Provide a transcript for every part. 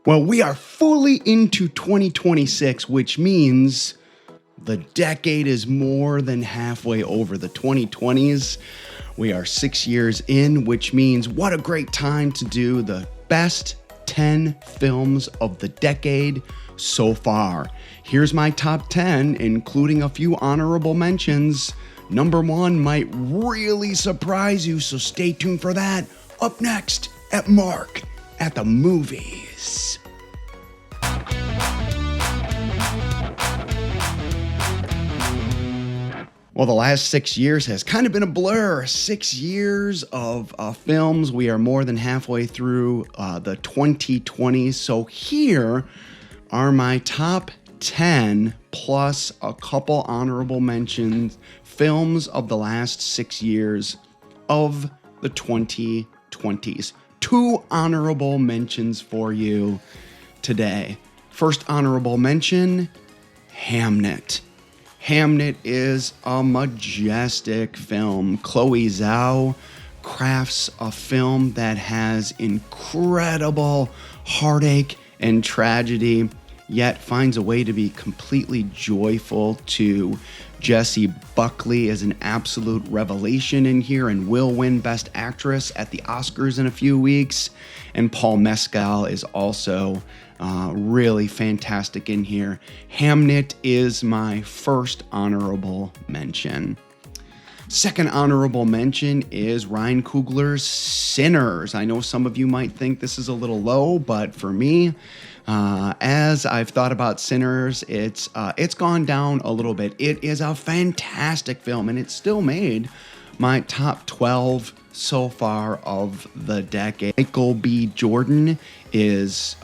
Well, we are fully into 2026, which means the decade is more than halfway over. The 2020s, we are 6 years in, which means what a great time to do the best 10 films of the decade so far. Here's my top 10, including a few honorable mentions. Number 1 might really surprise you, so stay tuned for that. Up next at Mark at the Movies. Well, the last 6 years has kind of been a blur. 6 years of films. We are more than halfway through the 2020s. So here are my top 10 plus a couple honorable mentions films of the last 6 years of the 2020s. 2 honorable mentions for you today. First honorable mention, Hamnet. Hamnet is a majestic film. Chloe Zhao crafts a film that has incredible heartache and tragedy, yet finds a way to be completely joyful too. Jessie Buckley is an absolute revelation in here and will win Best Actress at the Oscars in a few weeks. And Paul Mescal is also really fantastic in here. Hamnet is my first honorable mention. Second honorable mention is Ryan Coogler's Sinners. I know some of you might think this is a little low, but for me, as I've thought about Sinners, it's gone down a little bit. It is a fantastic film, and it still made my top 12 so far of the decade. Michael B. Jordan is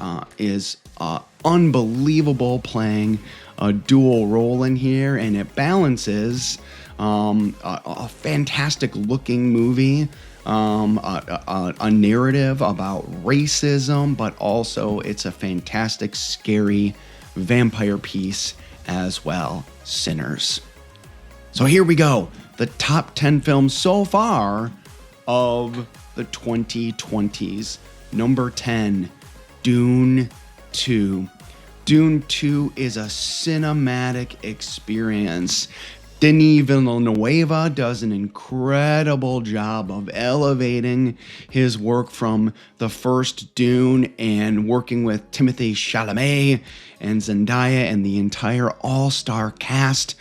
unbelievable, playing a dual role in here, and it balances a fantastic looking movie, a narrative about racism, but also it's a fantastic, scary vampire piece as well, Sinners. So here we go, the top 10 films so far of the 2020s. Number 10, Dune 2. Dune 2 is a cinematic experience. Denis Villeneuve does an incredible job of elevating his work from the first Dune and working with Timothée Chalamet and Zendaya and the entire all-star cast.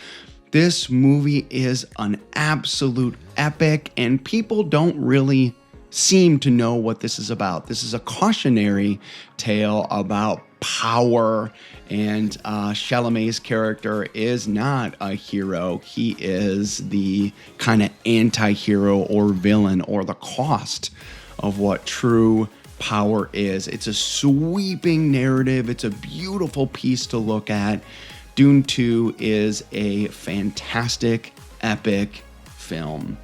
This movie is an absolute epic, and people don't really seem to know what this is about. This is a cautionary tale about power, and Chalamet's character is not a hero. He is the kind of anti-hero or villain, or the cost of what true power is. It's a sweeping narrative. It's a beautiful piece to look at. Dune 2 is a fantastic, epic film.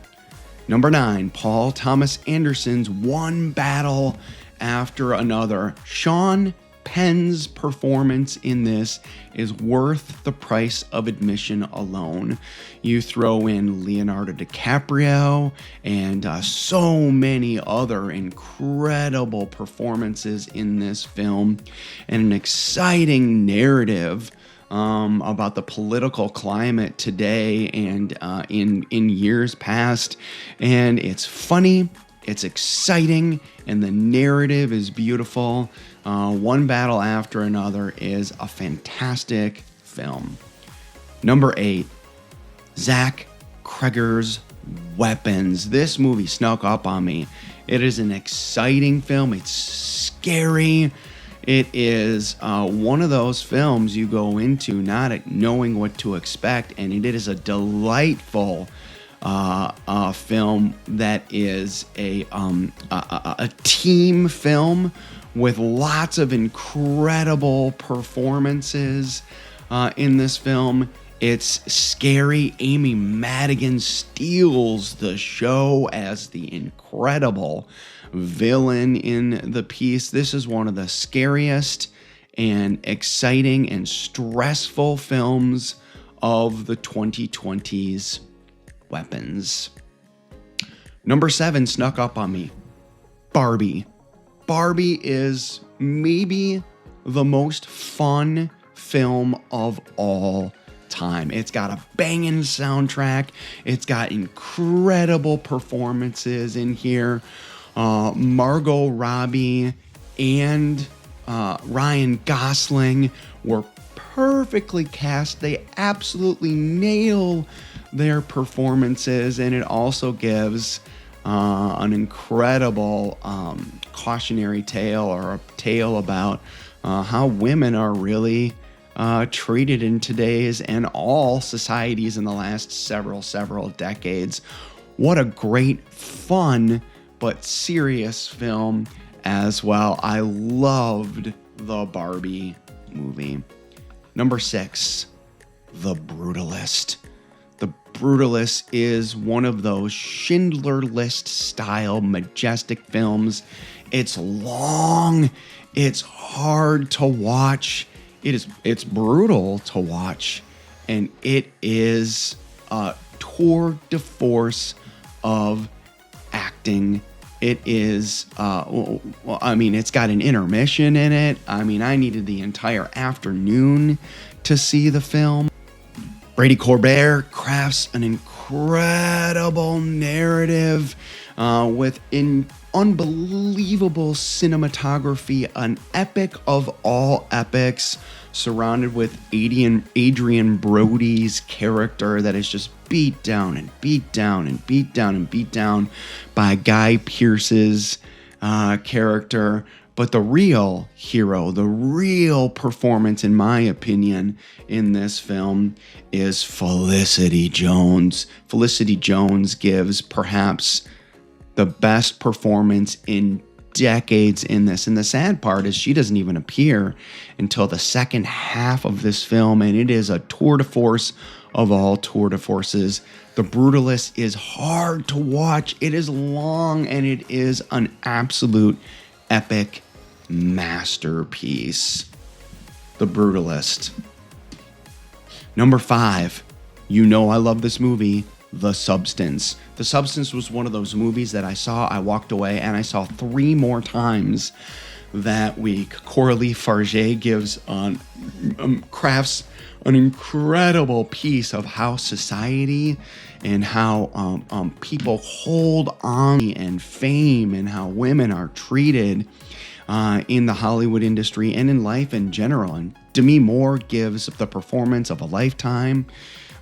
Number 9, Paul Thomas Anderson's One Battle After Another. Sean Penn's performance in this is worth the price of admission alone. You throw in Leonardo DiCaprio and so many other incredible performances in this film, and an exciting narrative about the political climate today and in years past. And it's funny, it's exciting, and the narrative is beautiful. One Battle After Another is a fantastic film. Number 8, Zach Cregger's Weapons. This movie snuck up on me. It is an exciting film. It's scary. It is one of those films you go into not knowing what to expect, and it is a delightful film that is a team film with lots of incredible performances in this film. It's scary. Amy Madigan steals the show as the incredible villain in the piece. This is one of the scariest and exciting and stressful films of the 2020s. Weapons. Number 7 snuck up on me. Barbie. Barbie is maybe the most fun film of all time. It's got a banging soundtrack. It's got incredible performances in here. Margot Robbie and Ryan Gosling were perfectly cast. They absolutely nail their performances, and it also gives an incredible cautionary tale, or a tale about how women are really treated in today's and all societies in the last several decades. What a great, fun, but serious film as well. I loved the Barbie movie. Number 6, The Brutalist. The Brutalist is one of those Schindler List style majestic films. It's long, it's hard to watch, it's brutal to watch, and it is a tour de force of acting. It is, it's got an intermission in it. I needed the entire afternoon to see the film. Brady Corbet crafts an incredible narrative with unbelievable cinematography, an epic of all epics, surrounded with Adrian Brody's character that is just beat down and beat down and beat down and beat down by Guy Pearce's character. But the real hero, the real performance, in my opinion, in this film is Felicity Jones. Felicity Jones gives perhaps the best performance in decades in this. And the sad part is she doesn't even appear until the second half of this film, and it is a tour de force of all tour de forces. The Brutalist is hard to watch. It is long, and it is an absolute epic masterpiece. The Brutalist. Number 5, you know I love this movie, The Substance. The Substance was one of those movies that I walked away, and I saw 3 more times that week. Coralie Farge crafts an incredible piece of how society and how people hold on and fame, and how women are treated in the Hollywood industry and in life in general. And Demi Moore gives the performance of a lifetime.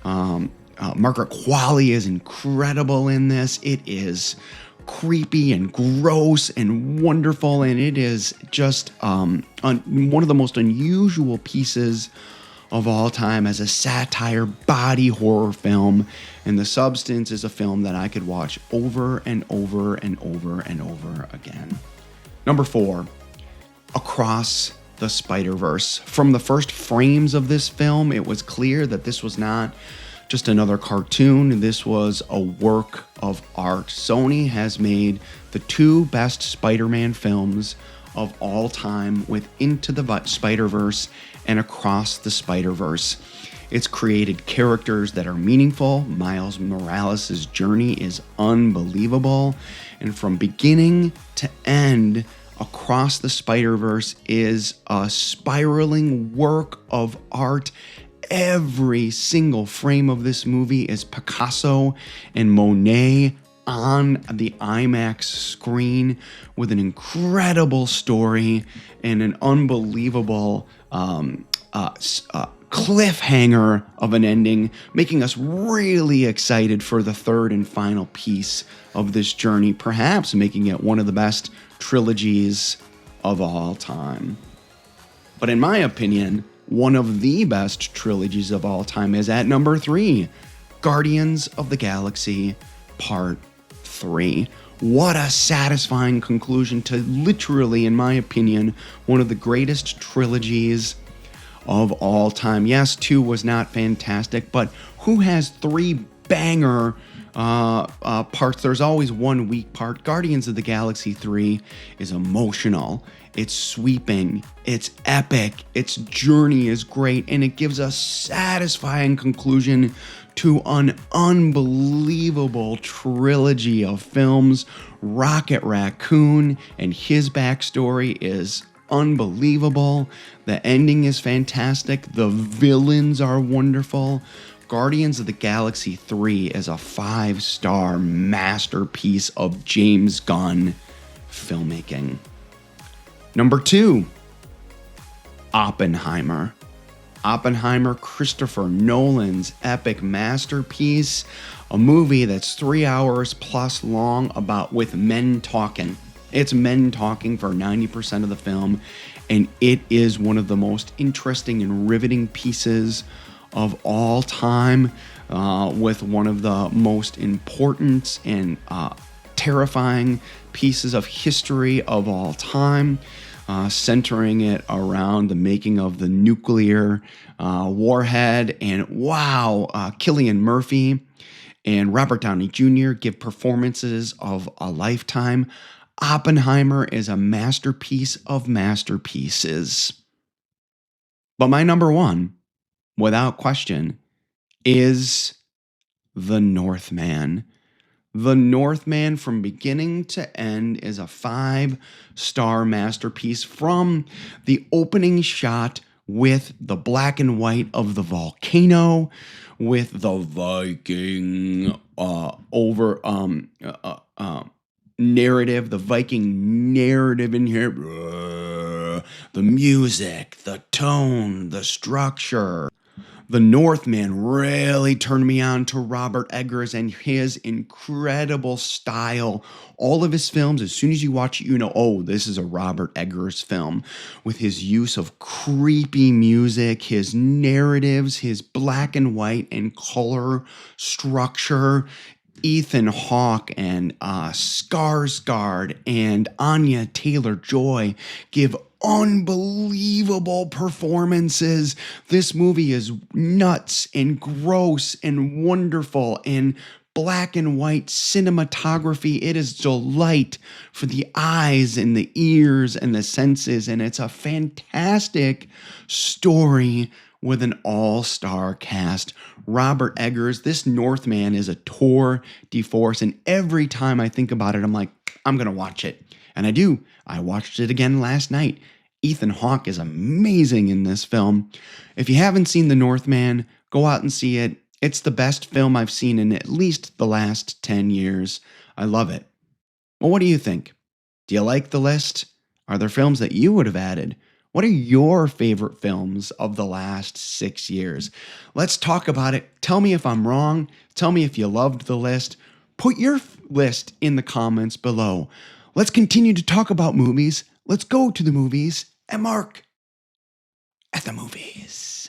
Margaret Qualley is incredible in this. It is creepy and gross and wonderful, and it is just one of the most unusual pieces of all time as a satire body horror film. And The Substance is a film that I could watch over and over and over and over again. Number 4, Across the Spider-Verse. From the first frames of this film, it was clear that this was not just another cartoon. This was a work of art. Sony has made the 2 best Spider-Man films of all time with Into the Spider-Verse and Across the Spider-Verse. It's created characters that are meaningful. Miles Morales' journey is unbelievable. And from beginning to end, Across the Spider-Verse is a spiraling work of art. Every single frame of this movie is Picasso and Monet on the IMAX screen, with an incredible story and an unbelievable cliffhanger of an ending, making us really excited for the third and final piece of this journey, perhaps making it one of the best trilogies of all time. But in my opinion, one of the best trilogies of all time is at number 3, Guardians of the Galaxy Part 3. What a satisfying conclusion to literally, in my opinion, one of the greatest trilogies of all time. Yes, 2 was not fantastic, but who has 3 banger parts? There's always one weak part. Guardians of the Galaxy 3 is emotional. It's sweeping. It's epic. Its journey is great, and it gives a satisfying conclusion to an unbelievable trilogy of films. Rocket Raccoon and his backstory is unbelievable. The ending is fantastic. The villains are wonderful. Guardians of the Galaxy 3 is a 5-star masterpiece of James Gunn filmmaking. Number 2, Oppenheimer. Oppenheimer, Christopher Nolan's epic masterpiece, a movie that's 3 hours plus long with men talking. It's men talking for 90% of the film, and it is one of the most interesting and riveting pieces of all time, with one of the most important and terrifying pieces of history of all time. Centering it around the making of the nuclear warhead. And wow, Cillian Murphy and Robert Downey Jr. give performances of a lifetime. Oppenheimer is a masterpiece of masterpieces. But my number one, without question, is The Northman. The Northman, from beginning to end, is a 5-star masterpiece, from the opening shot with the black and white of the volcano, with the Viking narrative, the Viking narrative in here, the music, the tone, the structure. The Northman really turned me on to Robert Eggers and his incredible style. All of his films, as soon as you watch it, you know, oh, this is a Robert Eggers film, with his use of creepy music, his narratives, his black and white and color structure. Ethan Hawke and Skarsgård and Anya Taylor-Joy give unbelievable performances. This movie is nuts and gross and wonderful, and black and white cinematography. It is delight for the eyes and the ears and the senses, and it's a fantastic story with an all-star cast. Robert Eggers, this Northman is a tour de force, and every time I think about it, I'm like, I'm going to watch it. And I do. I watched it again last night. Ethan Hawke is amazing in this film. If you haven't seen The Northman, go out and see it. It's the best film I've seen in at least the last 10 years. I love it. Well, what do you think? Do you like the list? Are there films that you would have added? What are your favorite films of the last 6 years? Let's talk about it. Tell me if I'm wrong. Tell me if you loved the list. Put your list in the comments below. Let's continue to talk about movies. Let's go to the movies and mark at the movies.